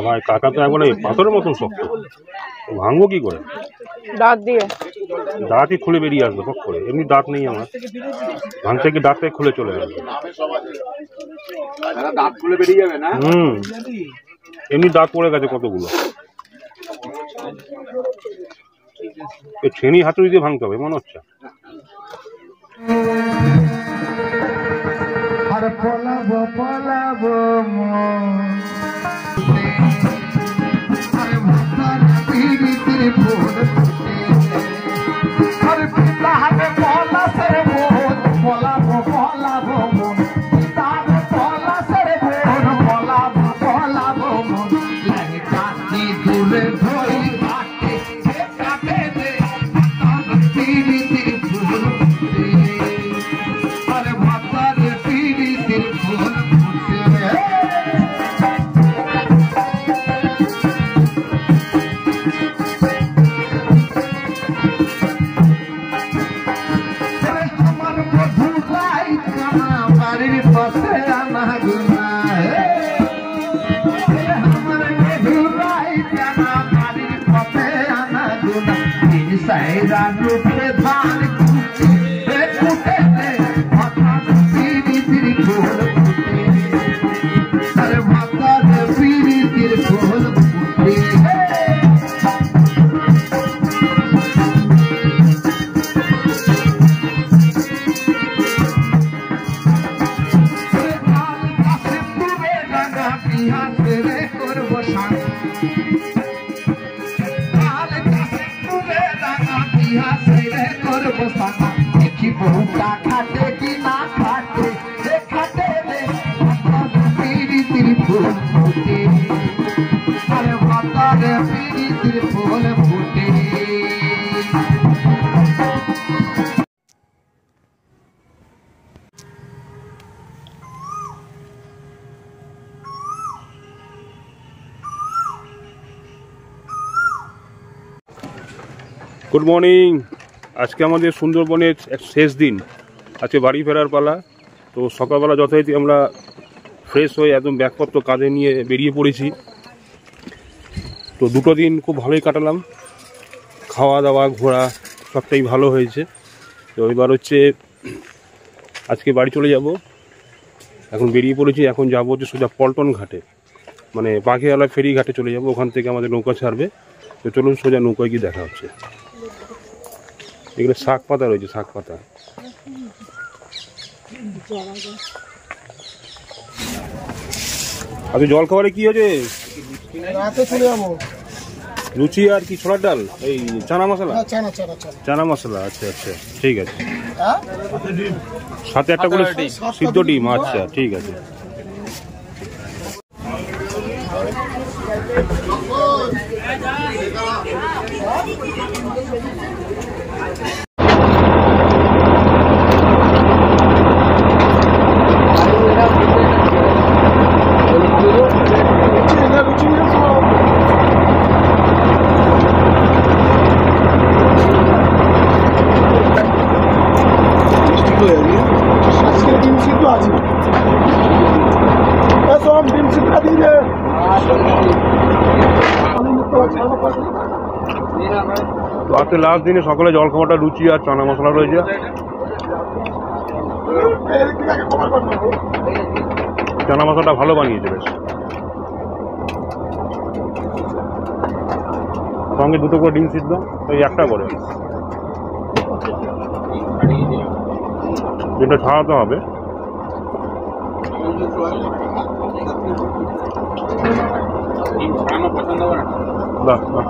ভাই কাকা তো একবারে পাথরের মতন শক্ত, ভাঙবো কি করে? দাঁত দিয়ে। দাঁতই খুলে বেরিয়ে আসবে পক করে, এমনি দাঁত নেই আমার, ভাঙতে গিয়ে দাঁত খুলে চলে আসবে। দাঁত খুলে বেরিয়ে যাবে না? এমনি দাঁত পড়ে গেছে কতগুলো। এই ছেনি হাতুড়ি দিয়ে ভাঙতে হবে মনে হচ্ছে। Good morning. আজকে আমাদের সুন্দরবনের শেষ দিন, আজকে বাড়ি ফেরার পালা। তো সকালবেলা যথারীতি আমরা ফ্রেশ হয়ে একদম ব্যাগপত্র কাঁধে নিয়ে বেরিয়ে পড়েছি। তো দুটো দিন খুব ভালোই কাটালাম, খাওয়া দাওয়া ঘোরা সবটাই ভালো হয়েছে। তো এবার হচ্ছে আজকে বাড়ি চলে যাব। এখন বেরিয়ে পড়েছি, এখন যাবো হচ্ছে সোজা পল্টন ঘাটে, মানে বাঘেওয়ালা ফেরি ঘাটে চলে যাব। ওখান থেকে আমাদের নৌকা ছাড়বে। তো চলুন সোজা নৌকায় গিয়ে দেখা হচ্ছে। এগুলো শাক পাতা রয়েছে, শাক পাতা। আচ্ছা, জল খাবারে কি হয়েছে? লুচি আর কি ছোলার ডাল, এই চানা মশলা। চানা মশলা, আচ্ছা আচ্ছা ঠিক আছে। সাথে একটা করে সিদ্ধ ডিম, আচ্ছা ঠিক আছে। তো আজকে লাস্ট দিনে সকালে জল খাবারটা লুচি আর চানা মশলা রয়েছে। চানা মশলাটা ভালো বানিয়েছে বেশ। সঙ্গে দুটো করে ডিম সিদ্ধ, ওই একটা করে যেটা ছাড়াতে হবে। বাহ বাহ,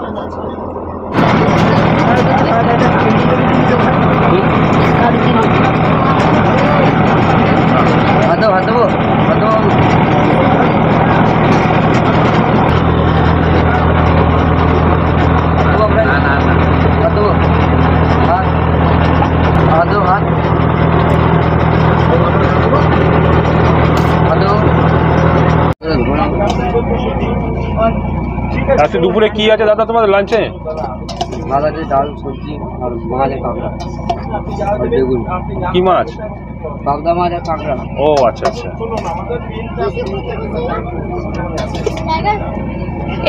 আজকে দুপুরে কি আছে দাদা তোমাদের লাঞ্চে? ভাত আছে, ডাল, সবজি আর মাছ কাঁকড়া আর বেগুন। কি মাছ? পাবদা মাছ আর কাঁকড়া। ও আচ্ছা আচ্ছা।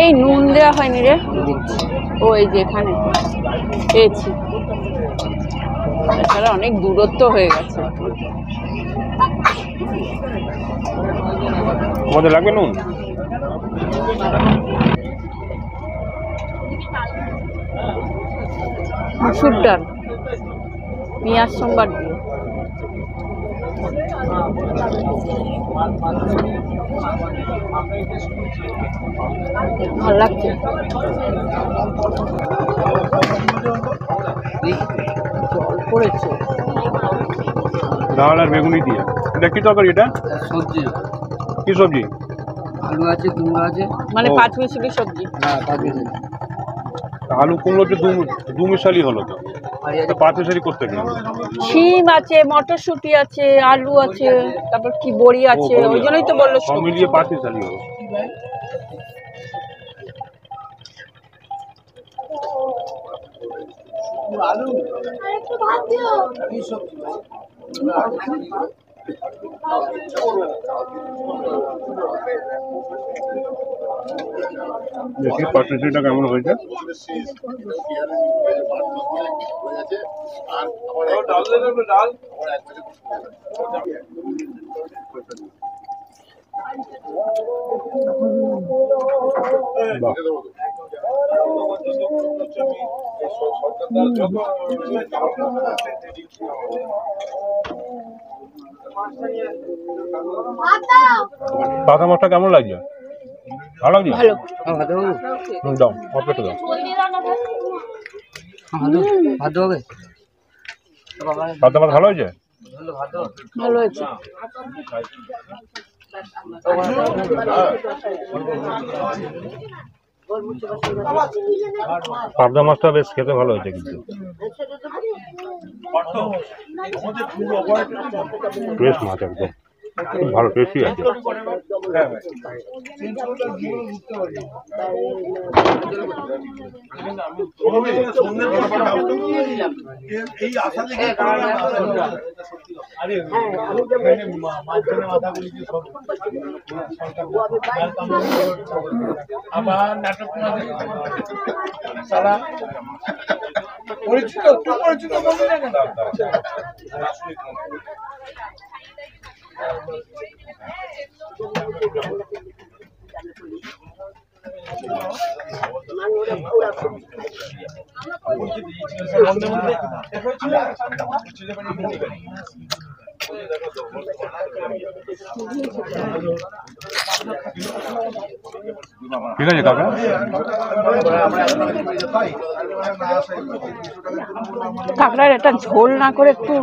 এই নুন দেওয়া হয়নি রে। ও এই যে এখানে পেয়েছি। এছাড়া অনেক দূরত্ব হয়ে গেছে। তোমাদের লাগবে নুন? মুসুর ডাল পেঁয়াজ সোমবার দিয়ে। ভালো লাগছে। জল পড়েছে। ডাল আর বেগুনি দিয়ে। এটা কি তরকারি? এটা সবজি। কি সবজি? আলু আছে, কুমড়ো আছে। মানে ও। 5 মিশালি সবজি। হ্যাঁ, 5 মিশালি। আলু কুমড়ো তো দু মিশালি হলো তো। আর এই আছে 5 মিশালি করতে গেলে শিম আছে, মটরশুঁটি আছে, আলু আছে, তারপর কি বড়ি আছে। ওই জন্যই তো বললো সব মিলিয়ে 5 মিশালি হলো। দেখি পার্সেন্টেজটা কেমন হয়েছে। পাতা মাছটা কেমন লাগছে? ভালো লাগছে? ভালো। ভাত হবে? দাও অল্পটা দাও। ভাত হবে? পাতা মাছ ভালো হয়েছে? ভালো হয়েছে। পাবদা মাছটা বেশ খেতে ভালো হয়েছে কিন্তু ফ্রেশ মাছ একদম খুব ভালো টেস্টি আছে। আবার নাটক সারা পরিচিত পরিচিত বলবে না কেন? ঠিক আছে কাকা। কাঁকড়ার একটা ঝোল না করে একটু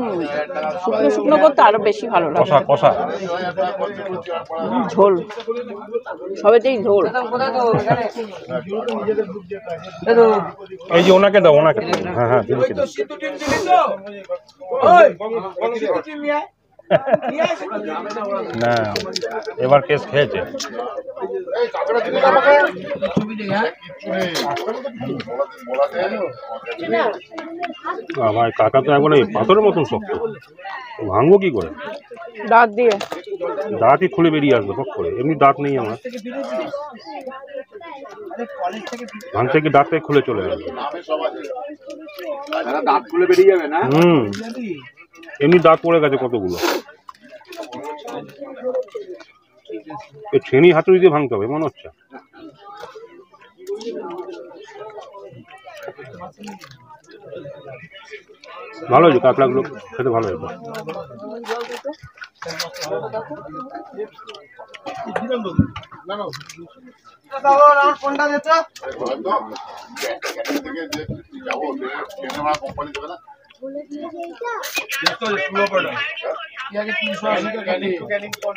শুকনো শুকনো করতে আরো বেশি ভালো লাগে। কষা কষা ঝোল সবেতেই ঝোল। এই যে ওনাকে দাও ওনাকে দাও। হ্যাঁ হ্যাঁ দিদি দাও। না এবার কেস খেয়েছে। আমার কাকা তো এখন এই পাথরের মতন শক্ত, ভাঙবো কি করে? দাঁত দিয়ে। দাঁতই খুলে বেরিয়ে আসবে ফক করে, এমনি দাঁত নেই আমার। ভাঙতে কি দাঁত থেকে খুলে চলে যাবে। দাঁত খুলে বেরিয়ে যাবে না? এমনি দাঁত পড়ে গেছে কতগুলো। ছেনি হাতুড়ি দিয়ে ভাঙতে হবে মনে হচ্ছে। ভালো হয়েছে, কাঁকড়াগুলো খেতে ভালো হয়েছে।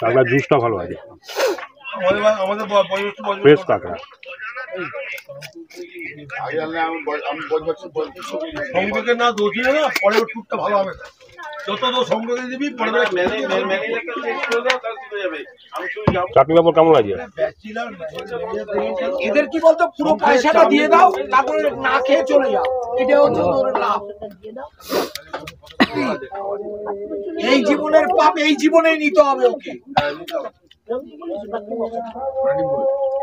কাঁকড়ার জুসটা ভালো আছে, ফ্রেশ কাঁকড়া। সংযোগের না দোষ দিলে না পরে টুকটা ভালো হবে। চাটনি পাঁপড় কেমন লাগে? এদের কি বলতো পুরো পয়সাটা দিয়ে দাও, তারপরে না খেয়ে চলে যাও, এটা হচ্ছে তোর লাভ। এই জীবনের পাপ এই জীবনেই নিতে হবে ওকে।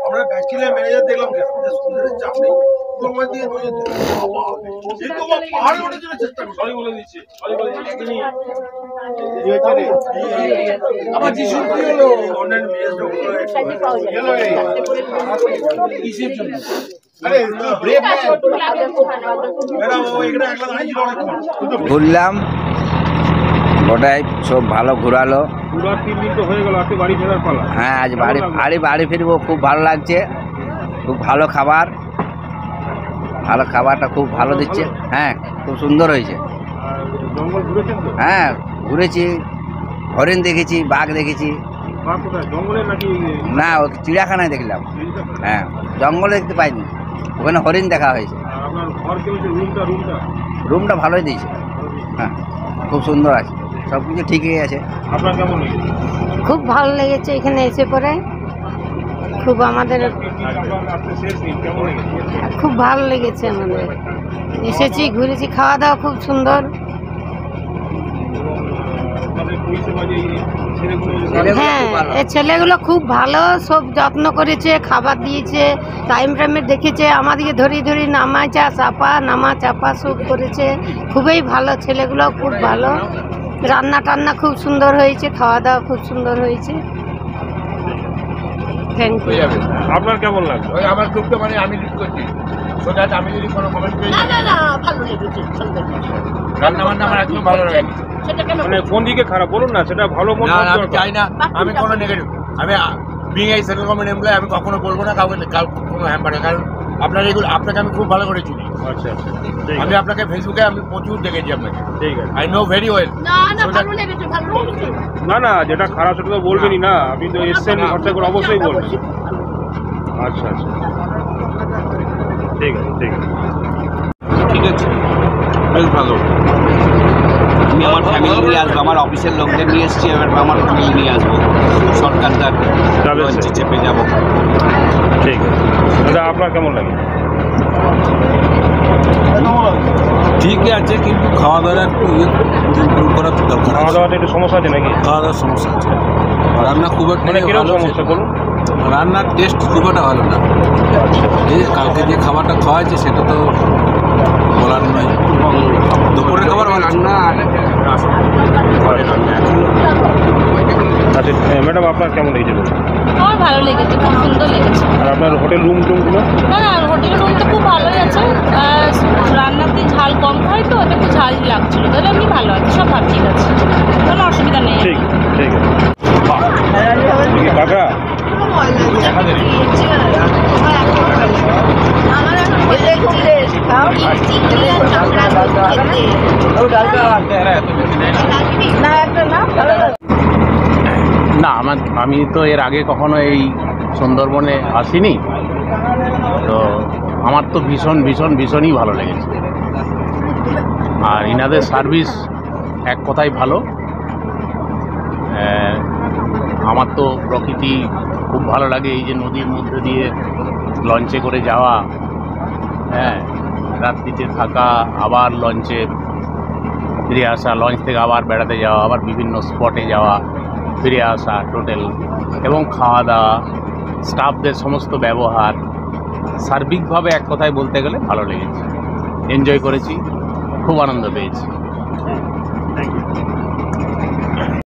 আমরা ব্যাচেলার ম্যানেজার দেখলাম সুন্দরের চাপ নেই, তোমার দিয়ে নজর দিতে বাবা এরকম পাহাড়ে ওঠার জন্য চেষ্টা করো। সরি বলে দিচ্ছি, সরি বলে দিচ্ছি। আমার যিশুর কি হলো? অনলাইন মেসেজটা হলো কিসের জন্য? আরে ব্রেক ম্যাডাম ও এখানে একলা দাঁড়িয়ে ছিল। ঘুরলাম, ওটাই সব ভালো ঘোরালো। পুরো 3 দিন তো হয়ে গেল, আজকে বাড়ি ফেরার পালা। হ্যাঁ, আজ বাড়ি ফিরবো, খুব ভালো লাগছে। খুব ভালো খাবার, খাবারটা খুব ভালো দিচ্ছে। হ্যাঁ, খুব সুন্দর হয়েছে। আর জঙ্গল ঘুরেছেন তো? হ্যাঁ, ঘুরেছি, হরিণ দেখেছি, বাঘ দেখেছি। বাঘ কোথায়, জঙ্গলে নাকি? না, ওই চিড়িয়াখানায় দেখলাম। হ্যাঁ, জঙ্গলে দেখতে পাইনি, ওখানে হরিণ দেখা হয়েছে। আর আপনার ঘর কেমন, রুমটা ভালোই দিয়েছে। হ্যাঁ, খুব সুন্দর আছে, সব কিছু ঠিকই আছে। আপনার কেমন লেগেছে? খুব ভালো লেগেছে এখানে এসে পরে, খুব আমাদের কেমন লেগেছে? খুব ভালো লেগেছে। আমাদের এসেছি, ঘুরেছি, খাওয়া দাওয়া খুব সুন্দর। হ্যাঁ, এই ছেলেগুলো খুব ভালো, সব যত্ন করেছে, খাবার দিয়েছে, টাইমে দেখেছে, আমাদেরকে ধরি নামা চাপা সব করেছে। খুবই ভালো, ছেলেগুলো খুব ভালো। রান্না টান্না খুব সুন্দর হয়েছে, খাওয়া দাওয়া খুব সুন্দর হয়েছে। Thank you. আপনার কেমন লাগলো? আমার গ্রুপটা মানে আমি লিড করছি, সোজা আমি যদি কোনো কমেন্ট করি না ভালো লেগেছে, সুন্দর। রান্না বান্না আমার একদম ভালো লাগে। সেটা কেন? মানে কোন দিকে খারাপ বলুন না, সেটা ভালো মন। না আমি চাই না, আমি কোনো নেগেটিভ, আমি বিং এই সেন্ট্রাল গভর্নমেন্ট এমপ্লয়, আমি কখনো বলবো না কাউকে কোনো হ্যাম্পারে, কারণ আপনার এগুলো আপনাকে আমি খুব ভালো করে চিনি। আচ্ছা আচ্ছা, আমি আপনাকে ফেসবুকে আমি প্রচুর দেখেছি আপনাকে, ঠিক আছে। I know very well. না ভালো লেগেছে, ভালো লেগেছে। না যেটা খারাপ সেটা তো বলবেনই না, আপনি তো এসছেন খরচা করে, অবশ্যই বলবেন। আচ্ছা আচ্ছা, ঠিক আছে ঠিক আছে, বেশ ভালো। আমি আমার ফ্যামিলি নিয়ে আসবো, আমার অফিসের লোকদের নিয়ে এসেছি, এবার আমার ফ্যামিলি নিয়ে আসবো। সরকারদার লঞ্চে চেপে যাবো। ঠিক আছে দাদা, আপনার কেমন লাগে? ঠিক আছে, কিন্তু খাওয়া দাওয়ার একটু ইমপ্রুভ করার দরকার। খাওয়া দাওয়াতে একটু সমস্যা আছে নাকি? খাওয়া দাওয়ার সমস্যা আছে, রান্না খুব একটা মানে কিরকম ভালো সমস্যা বলুন? রান্নার টেস্ট খুব একটা ভালো না। এই যে কালকে যে খাবারটা খাওয়াইছে সেটা তো বলার নয়। দুপুরের খাবার রান্না আচ্ছা ম্যাডাম, আপনার কেমন লেগেছে বলুন? আমার ভালো লেগেছে, খুব সুন্দর লেগেছে। আর আপনার হোটেল রুমগুলো? না হোটেলের রুমটা খুব ভালোই আছে। রান্নাতে ঝাল কম খাই তো, এটা একটু ঝাল লাগছিল, তাহলে এমনি ভালো আছে, সব ভাব ঠিক আছে, কোনো অসুবিধা নেই। ঠিক আছে। কাকা না, আমি তো এর আগে কখনো এই সুন্দরবনে আসিনি, তো আমার তো ভীষণই ভালো লেগেছে। আর ইনাদের সার্ভিস এক কথাই ভালো। আমার তো প্রকৃতি খুব ভালো লাগে, এই যে নদীর মধ্যে দিয়ে লঞ্চে করে যাওয়া, হ্যাঁ, রাত্রিতে থাকা, আবার লঞ্চে ফিরে আসা, লঞ্চ থেকে আবার বেড়াতে যাওয়া, আবার বিভিন্ন স্পটে যাওয়া, ফিরে আসা, টোটাল, এবং খাওয়া দাওয়া, স্টাফদের সমস্ত ব্যবহার, সার্বিকভাবে এক কথায় বলতে গেলে ভালো লেগেছে। এনজয় করেছি, খুব আনন্দ পেয়েছি। Thank you.